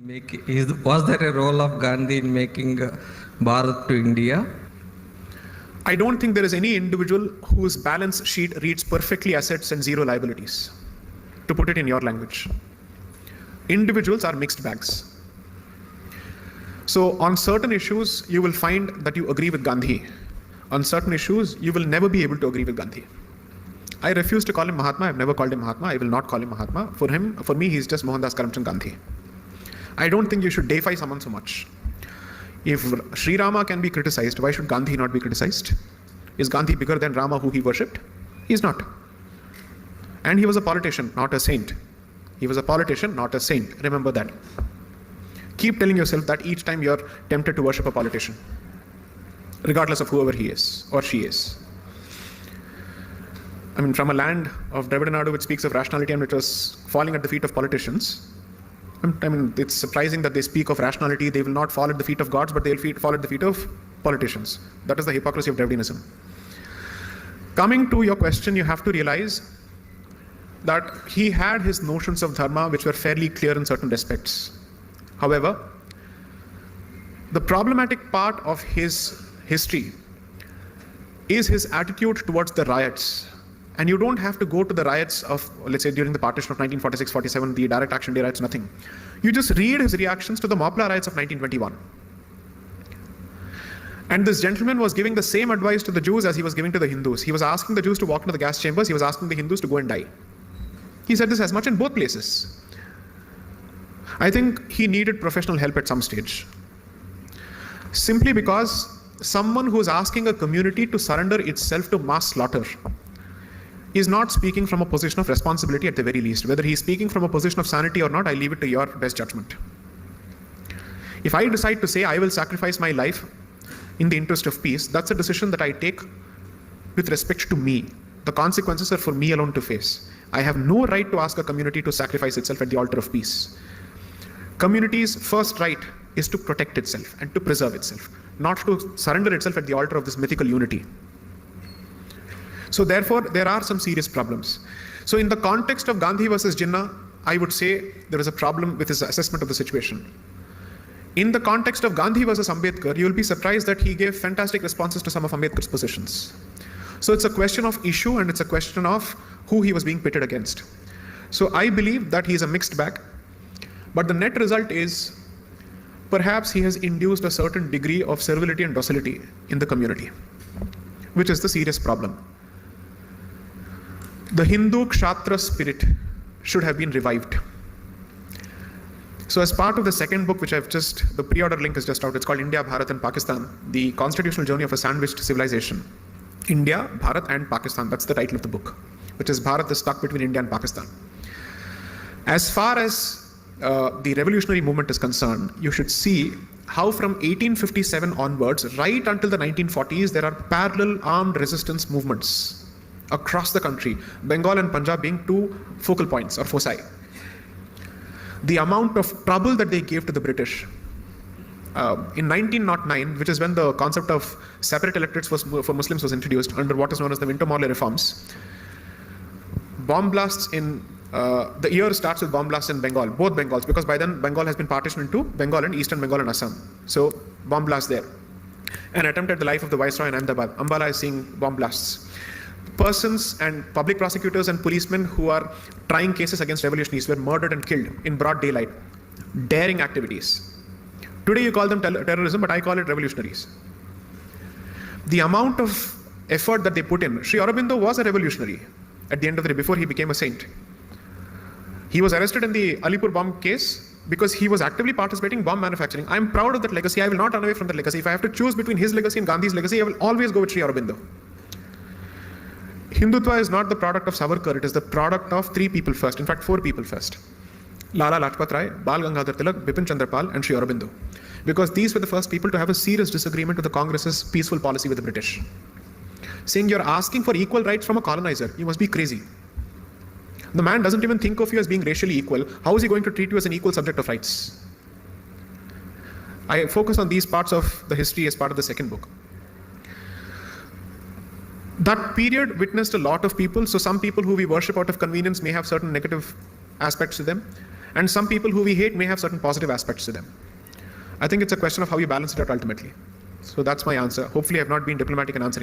Was there a role of Gandhi in making Bharat to India? I don't think there is any individual whose balance sheet reads perfectly assets and zero liabilities, to put it in your language. Individuals are mixed bags. So on certain issues, you will find that you agree with Gandhi. On certain issues, you will never be able to agree with Gandhi. I refuse to call him Mahatma. I've never called him Mahatma. I will not call him Mahatma. For me, he's just Mohandas Karamchand Gandhi. I don't think you should deify someone so much. If Sri Rama can be criticized, why should Gandhi not be criticized? Is Gandhi bigger than Rama, who he worshipped? He's not. And he was a politician, not a saint. He was a politician, not a saint. Remember that. Keep telling yourself that each time you're tempted to worship a politician, regardless of whoever he is or she is. I mean, from a land of Dravidian Nadu which speaks of rationality and which was falling at the feet of politicians, I mean, it's surprising that they speak of rationality. They will not fall at the feet of gods, but they'll fall at the feet of politicians. That is the hypocrisy of Dravidianism. Coming to your question, you have to realize that he had his notions of dharma which were fairly clear in certain respects. However, the problematic part of his history is his attitude towards the riots. And you don't have to go to the riots of, let's say, during the partition of 1946-47, the direct action day riots, nothing. You just read his reactions to the Mopla riots of 1921. And this gentleman was giving the same advice to the Jews as he was giving to the Hindus. He was asking the Jews to walk into the gas chambers. He was asking the Hindus to go and die. He said this as much in both places. I think he needed professional help at some stage. Simply because someone who is asking a community to surrender itself to mass slaughter is not speaking from a position of responsibility at the very least. Whether he's speaking from a position of sanity or not, I leave it to your best judgment. If I decide to say I will sacrifice my life in the interest of peace, that's a decision that I take with respect to me. The consequences are for me alone to face. I have no right to ask a community to sacrifice itself at the altar of peace. Community's first right is to protect itself and to preserve itself, not to surrender itself at the altar of this mythical unity. So therefore, there are some serious problems. So in the context of Gandhi versus Jinnah, I would say there is a problem with his assessment of the situation. In the context of Gandhi versus Ambedkar, you will be surprised that he gave fantastic responses to some of Ambedkar's positions. So it's a question of issue and it's a question of who he was being pitted against. So I believe that he is a mixed bag, but the net result is perhaps he has induced a certain degree of servility and docility in the community, which is the serious problem. The Hindu Kshatriya spirit should have been revived. So as part of the second book, which the pre-order link is just out, it's called India, Bharat and Pakistan, the constitutional journey of a sandwiched civilization. India, Bharat and Pakistan, that's the title of the book, which is Bharat is stuck between India and Pakistan. As far as the revolutionary movement is concerned, you should see how from 1857 onwards, right until the 1940s, there are parallel armed resistance movements across the country, Bengal and Punjab being two focal points or foci. The amount of trouble that they gave to the British. In 1909, which is when the concept of separate electorates for Muslims was introduced under what is known as the Minto Morley reforms, bomb blasts in, the year starts with bomb blasts in Bengal, both Bengals, because by then Bengal has been partitioned into Bengal and Eastern Bengal and Assam. So bomb blasts there. An attempt at the life of the Viceroy in Ahmedabad. Ambala is seeing bomb blasts. Persons and public prosecutors and policemen who are trying cases against revolutionists were murdered and killed in broad daylight. Daring activities. Today you call them terrorism, but I call it revolutionaries. The amount of effort that they put in. Sri Aurobindo was a revolutionary at the end of the day before he became a saint. He was arrested in the Alipur bomb case because he was actively participating in bomb manufacturing. I'm proud of that legacy. I will not run away from that legacy. If I have to choose between his legacy and Gandhi's legacy, I will always go with Sri Aurobindo. Hindutva is not the product of Savarkar, it is the product of three people first, in fact 4 people first. Lala Lajpat Rai, Bal Gangadhar Tilak, Bipin Chandra Pal and Sri Aurobindo. Because these were the first people to have a serious disagreement with the Congress's peaceful policy with the British. Saying you're asking for equal rights from a colonizer, you must be crazy. The man doesn't even think of you as being racially equal. How is he going to treat you as an equal subject of rights? I focus on these parts of the history as part of the second book. That period witnessed a lot of people. So some people who we worship out of convenience may have certain negative aspects to them. And some people who we hate may have certain positive aspects to them. I think it's a question of how you balance it out ultimately. So that's my answer. Hopefully, I've not been diplomatic in answering